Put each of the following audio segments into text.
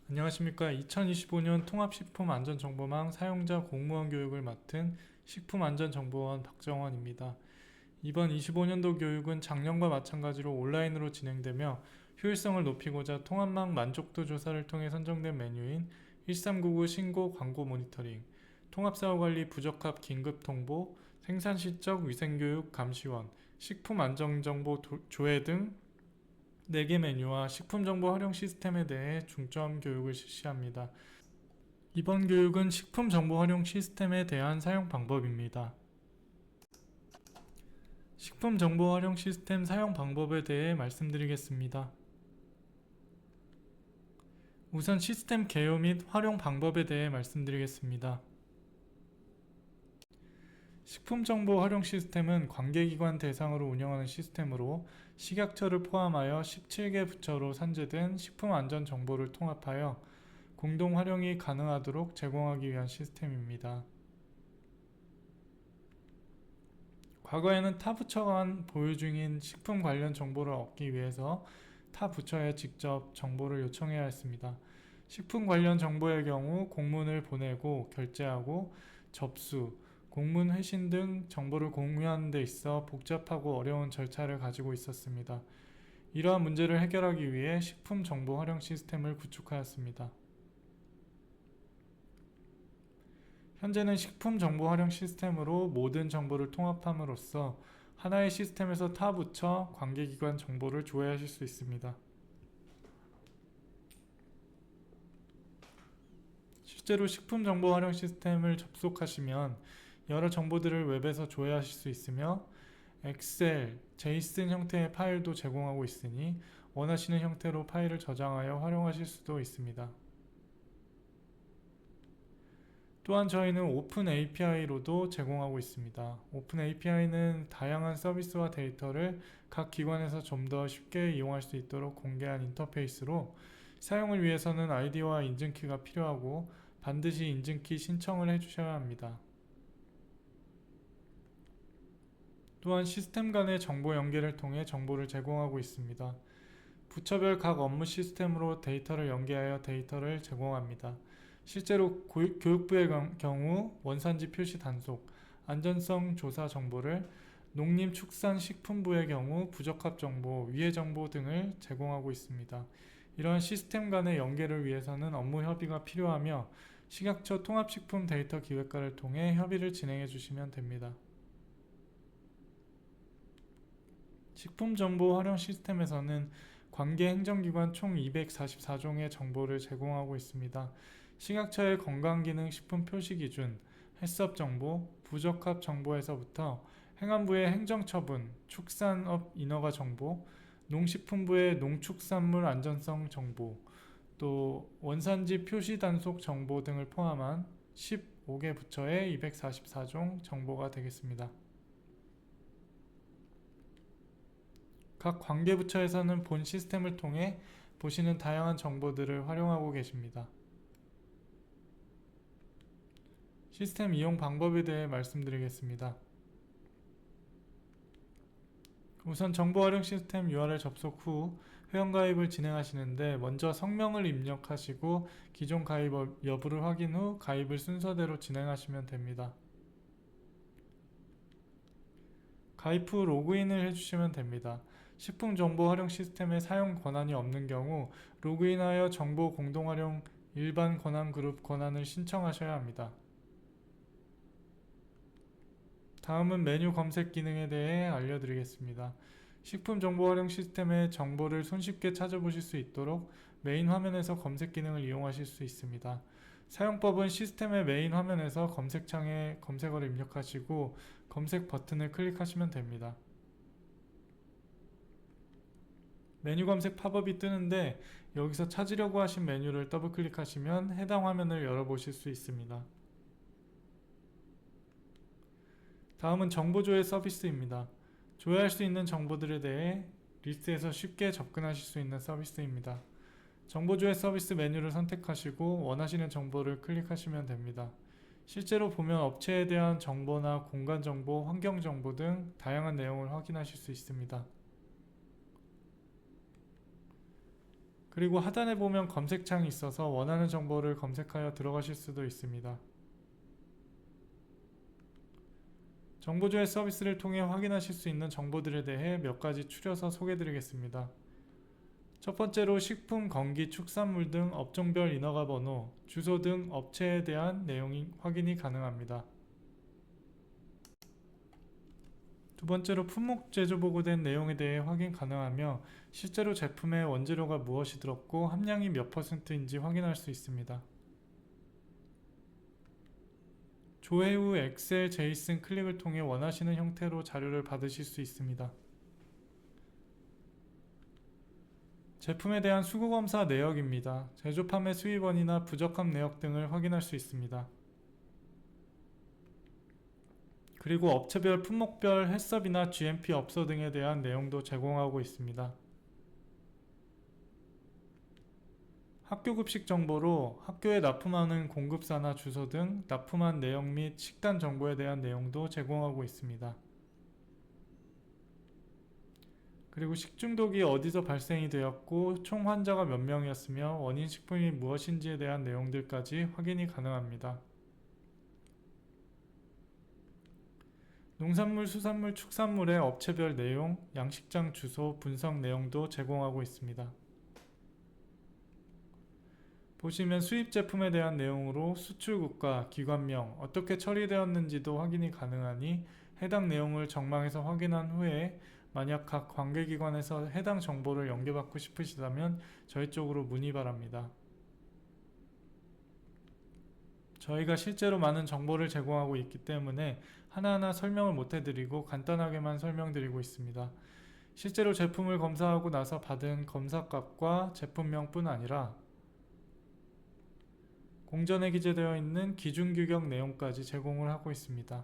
안녕하십니까. 2025년 통합식품안전정보망 사용자 공무원 교육을 맡은 식품안전정보원 박정원입니다. 이번 25년도 교육은 작년과 마찬가지로 온라인으로 진행되며 효율성을 높이고자 통합망 만족도 조사를 통해 선정된 메뉴인 1399 신고 광고 모니터링, 통합사고관리 부적합 긴급통보, 생산시적 위생교육 감시원, 식품안전정보 조회 등 4개 메뉴와 식품정보 활용 시스템에 대해 중점 교육을 실시합니다. 이번 교육은 식품정보 활용 시스템에 대한 사용 방법입니다. 식품정보 활용 시스템 사용 방법에 대해 말씀드리겠습니다. 우선 시스템 개요 및 활용 방법에 대해 말씀드리겠습니다. 식품정보 활용 시스템은 관계기관 대상으로 운영하는 시스템으로 식약처를 포함하여 17개 부처로 산재된 식품안전정보를 통합하여 공동 활용이 가능하도록 제공하기 위한 시스템입니다. 과거에는 타 부처 간 보유 중인 식품 관련 정보를 얻기 위해서 타 부처에 직접 정보를 요청해야 했습니다. 식품 관련 정보의 경우 공문을 보내고 결제하고 접수, 공문 회신 등 정보를 공유하는 데 있어 복잡하고 어려운 절차를 가지고 있었습니다. 이러한 문제를 해결하기 위해 식품 정보 활용 시스템을 구축하였습니다. 현재는 식품 정보 활용 시스템으로 모든 정보를 통합함으로써 하나의 시스템에서 타 부처, 관계기관 정보를 조회하실 수 있습니다. 실제로 식품 정보 활용 시스템을 접속하시면 여러 정보들을 웹에서 조회하실 수 있으며 엑셀, 제이슨 형태의 파일도 제공하고 있으니 원하시는 형태로 파일을 저장하여 활용하실 수도 있습니다. 또한 저희는 오픈 API로도 제공하고 있습니다. 오픈 API는 다양한 서비스와 데이터를 각 기관에서 좀 더 쉽게 이용할 수 있도록 공개한 인터페이스로 사용을 위해서는 아이디와 인증키가 필요하고 반드시 인증키 신청을 해주셔야 합니다. 또한 시스템 간의 정보 연계를 통해 정보를 제공하고 있습니다. 부처별 각 업무 시스템으로 데이터를 연계하여 데이터를 제공합니다. 실제로 교육부의 경우 원산지 표시 단속, 안전성 조사 정보를, 농림축산식품부의 경우 부적합 정보, 위해 정보 등을 제공하고 있습니다. 이러한 시스템 간의 연계를 위해서는 업무 협의가 필요하며 식약처 통합식품 데이터 기획과를 통해 협의를 진행해 주시면 됩니다. 식품정보 활용 시스템에서는 관계 행정기관 총 244종의 정보를 제공하고 있습니다. 식약처의 건강기능 식품 표시 기준, 해썹 정보, 부적합 정보에서부터 행안부의 행정처분, 축산업 인허가 정보, 농식품부의 농축산물 안전성 정보, 또 원산지 표시 단속 정보 등을 포함한 15개 부처의 244종 정보가 되겠습니다. 각 관계부처에서는 본 시스템을 통해 보시는 다양한 정보들을 활용하고 계십니다. 시스템 이용 방법에 대해 말씀드리겠습니다. 우선 정보 활용 시스템 URL 접속 후 회원가입을 진행하시는데 먼저 성명을 입력하시고 기존 가입 여부를 확인 후 가입을 순서대로 진행하시면 됩니다. 가입 후 로그인을 해주시면 됩니다. 식품정보 활용 시스템에 사용 권한이 없는 경우 로그인하여 정보 공동활용 일반 권한 그룹 권한을 신청하셔야 합니다. 다음은 메뉴 검색 기능에 대해 알려드리겠습니다. 식품정보 활용 시스템의 정보를 손쉽게 찾아보실 수 있도록 메인 화면에서 검색 기능을 이용하실 수 있습니다. 사용법은 시스템의 메인 화면에서 검색창에 검색어를 입력하시고 검색 버튼을 클릭하시면 됩니다. 메뉴 검색 팝업이 뜨는데 여기서 찾으려고 하신 메뉴를 더블 클릭하시면 해당 화면을 열어보실 수 있습니다. 다음은 정보 조회 서비스입니다. 조회할 수 있는 정보들에 대해 리스트에서 쉽게 접근하실 수 있는 서비스입니다. 정보 조회 서비스 메뉴를 선택하시고 원하시는 정보를 클릭하시면 됩니다. 실제로 보면 업체에 대한 정보나 공간 정보, 환경 정보 등 다양한 내용을 확인하실 수 있습니다. 그리고 하단에 보면 검색창이 있어서 원하는 정보를 검색하여 들어가실 수도 있습니다. 정보조회 서비스를 통해 확인하실 수 있는 정보들에 대해 몇 가지 추려서 소개드리겠습니다. 첫 번째로 식품, 건기, 축산물 등 업종별 인허가 번호, 주소 등 업체에 대한 내용이 확인이 가능합니다. 두 번째로 품목 제조 보고된 내용에 대해 확인 가능하며 실제로 제품의 원재료가 무엇이 들었고 함량이 몇 %인지 확인할 수 있습니다. 조회 후 엑셀, 제이슨 클릭을 통해 원하시는 형태로 자료를 받으실 수 있습니다. 제품에 대한 수거검사 내역입니다. 제조 판매 수입원이나 부적합 내역 등을 확인할 수 있습니다. 그리고 업체별, 품목별, 해썹이나 GMP 업소 등에 대한 내용도 제공하고 있습니다. 학교 급식 정보로 학교에 납품하는 공급사나 주소 등 납품한 내역 및 식단 정보에 대한 내용도 제공하고 있습니다. 그리고 식중독이 어디서 발생이 되었고 총 환자가 몇 명이었으며 원인 식품이 무엇인지에 대한 내용들까지 확인이 가능합니다. 농산물, 수산물, 축산물의 업체별 내용, 양식장 주소, 분석 내용도 제공하고 있습니다. 보시면 수입 제품에 대한 내용으로 수출국가, 기관명, 어떻게 처리되었는지도 확인이 가능하니 해당 내용을 정망해서 확인한 후에 만약 각 관계기관에서 해당 정보를 연계받고 싶으시다면 저희 쪽으로 문의 바랍니다. 저희가 실제로 많은 정보를 제공하고 있기 때문에 하나하나 설명을 못해드리고 간단하게만 설명드리고 있습니다. 실제로 제품을 검사하고 나서 받은 검사값과 제품명뿐 아니라 공전에 기재되어 있는 기준규격 내용까지 제공을 하고 있습니다.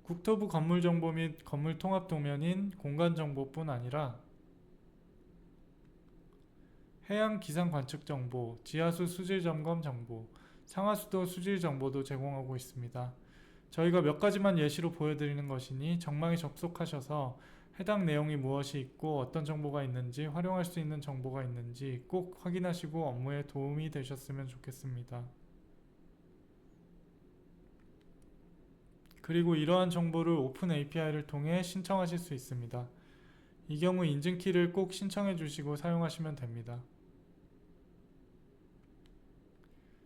국토부 건물정보 및 건물통합도면인 공간정보뿐 아니라 해양기상관측정보, 지하수 수질점검 정보, 상하수도 수질정보도 제공하고 있습니다. 저희가 몇 가지만 예시로 보여드리는 것이니 정망에 접속하셔서 해당 내용이 무엇이 있고 어떤 정보가 있는지, 활용할 수 있는 정보가 있는지 꼭 확인하시고 업무에 도움이 되셨으면 좋겠습니다. 그리고 이러한 정보를 오픈 API를 통해 신청하실 수 있습니다. 이 경우 인증키를 꼭 신청해 주시고 사용하시면 됩니다.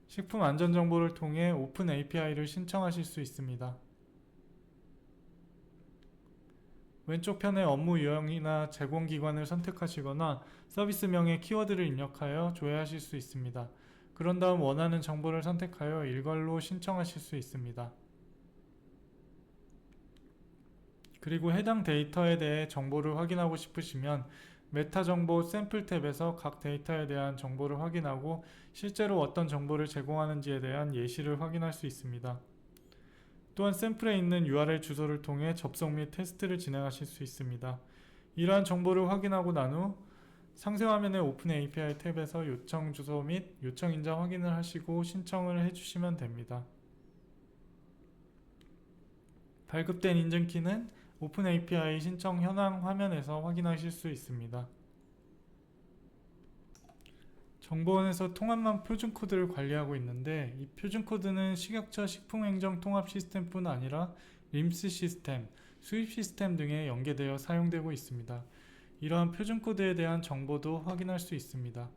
식품 안전 정보를 통해 오픈 API를 신청하실 수 있습니다. 왼쪽 편에 업무 유형이나 제공기관을 선택하시거나 서비스명의 키워드를 입력하여 조회하실 수 있습니다. 그런 다음 원하는 정보를 선택하여 일괄로 신청하실 수 있습니다. 그리고 해당 데이터에 대해 정보를 확인하고 싶으시면 메타 정보 샘플 탭에서 각 데이터에 대한 정보를 확인하고 실제로 어떤 정보를 제공하는지에 대한 예시를 확인할 수 있습니다. 또한 샘플에 있는 URL 주소를 통해 접속 및 테스트를 진행하실 수 있습니다. 이러한 정보를 확인하고 난 후 상세 화면의 오픈 API 탭에서 요청 주소 및 요청 인자 확인을 하시고 신청을 해주시면 됩니다. 발급된 인증키는 오픈 API 신청 현황 화면에서 확인하실 수 있습니다. 정보원에서 통합만 표준 코드를 관리하고 있는데 이 표준 코드는 식약처 식품행정 통합 시스템뿐 아니라 림스 시스템, 수입 시스템 등에 연계되어 사용되고 있습니다. 이러한 표준 코드에 대한 정보도 확인할 수 있습니다.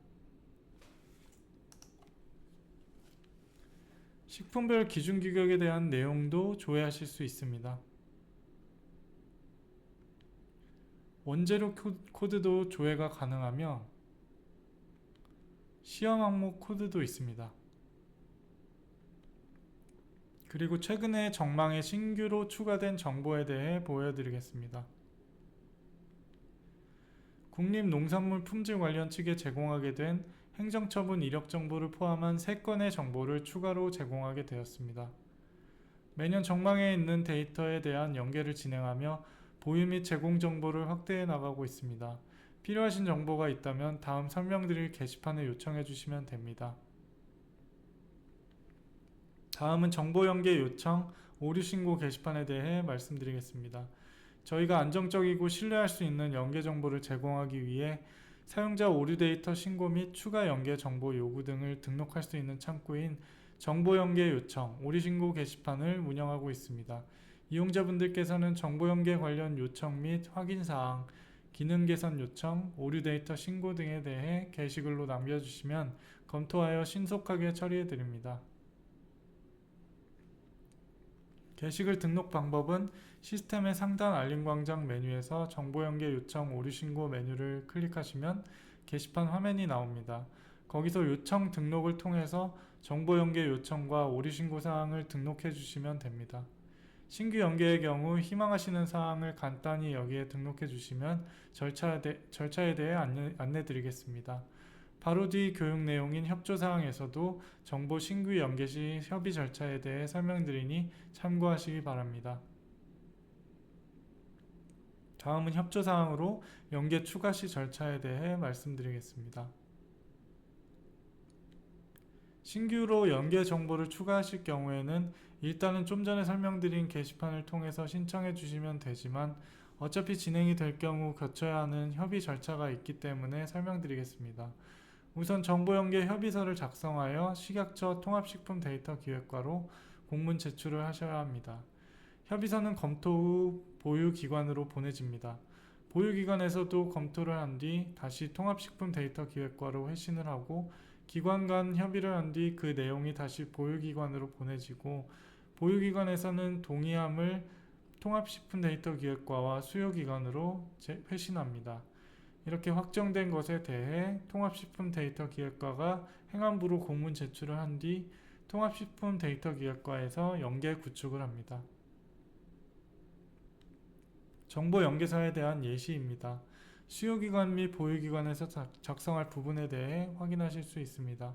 식품별 기준 규격에 대한 내용도 조회하실 수 있습니다. 원재료 코드도 조회가 가능하며 시험 항목 코드도 있습니다. 그리고 최근에 정망에 신규로 추가된 정보에 대해 보여드리겠습니다. 국립농산물품질 관련 측에 제공하게 된 행정처분 이력 정보를 포함한 3건의 정보를 추가로 제공하게 되었습니다. 매년 정망에 있는 데이터에 대한 연계를 진행하며 보유 및 제공 정보를 확대해 나가고 있습니다. 필요하신 정보가 있다면 다음 설명드릴 게시판에 요청해 주시면 됩니다. 다음은 정보 연계 요청, 오류 신고 게시판에 대해 말씀드리겠습니다. 저희가 안정적이고 신뢰할 수 있는 연계 정보를 제공하기 위해 사용자 오류 데이터 신고 및 추가 연계 정보 요구 등을 등록할 수 있는 창구인 정보 연계 요청, 오류 신고 게시판을 운영하고 있습니다. 이용자분들께서는 정보 연계 관련 요청 및 확인 사항, 기능 개선 요청, 오류 데이터 신고 등에 대해 게시글로 남겨주시면 검토하여 신속하게 처리해 드립니다. 게시글 등록 방법은 시스템의 상단 알림 광장 메뉴에서 정보 연계 요청 오류 신고 메뉴를 클릭하시면 게시판 화면이 나옵니다. 거기서 요청 등록을 통해서 정보 연계 요청과 오류 신고 사항을 등록해 주시면 됩니다. 신규 연계의 경우 희망하시는 사항을 간단히 여기에 등록해 주시면 절차에 대해 안내 드리겠습니다. 바로 뒤 교육 내용인 협조사항에서도 정보 신규 연계 시 협의 절차에 대해 설명드리니 참고하시기 바랍니다. 다음은 협조사항으로 연계 추가 시 절차에 대해 말씀드리겠습니다. 신규로 연계 정보를 추가하실 경우에는 일단은 좀 전에 설명드린 게시판을 통해서 신청해 주시면 되지만 어차피 진행이 될 경우 거쳐야 하는 협의 절차가 있기 때문에 설명드리겠습니다. 우선 정보 연계 협의서를 작성하여 식약처 통합식품데이터기획과로 공문 제출을 하셔야 합니다. 협의서는 검토 후 보유기관으로 보내집니다. 보유기관에서도 검토를 한 뒤 다시 통합식품데이터기획과로 회신을 하고 기관 간 협의를 한 뒤 그 내용이 다시 보유기관으로 보내지고 보유기관에서는 동의함을 통합식품데이터기획과와 수요기관으로 회신합니다. 이렇게 확정된 것에 대해 통합식품데이터기획과가 행안부로 공문 제출을 한 뒤 통합식품데이터기획과에서 연계 구축을 합니다. 정보 연계사에 대한 예시입니다. 수요기관 및 보유기관에서 작성할 부분에 대해 확인하실 수 있습니다.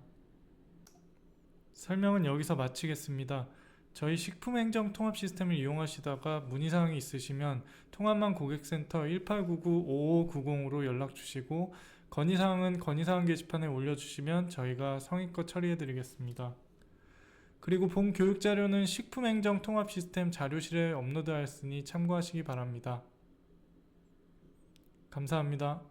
설명은 여기서 마치겠습니다. 저희 식품행정 통합 시스템을 이용하시다가 문의사항이 있으시면 통합만 고객센터 1899-5590으로 연락 주시고 건의사항은 건의사항 게시판에 올려주시면 저희가 성의껏 처리해 드리겠습니다. 그리고 본 교육자료는 식품행정 통합 시스템 자료실에 업로드하였으니 참고하시기 바랍니다. 감사합니다.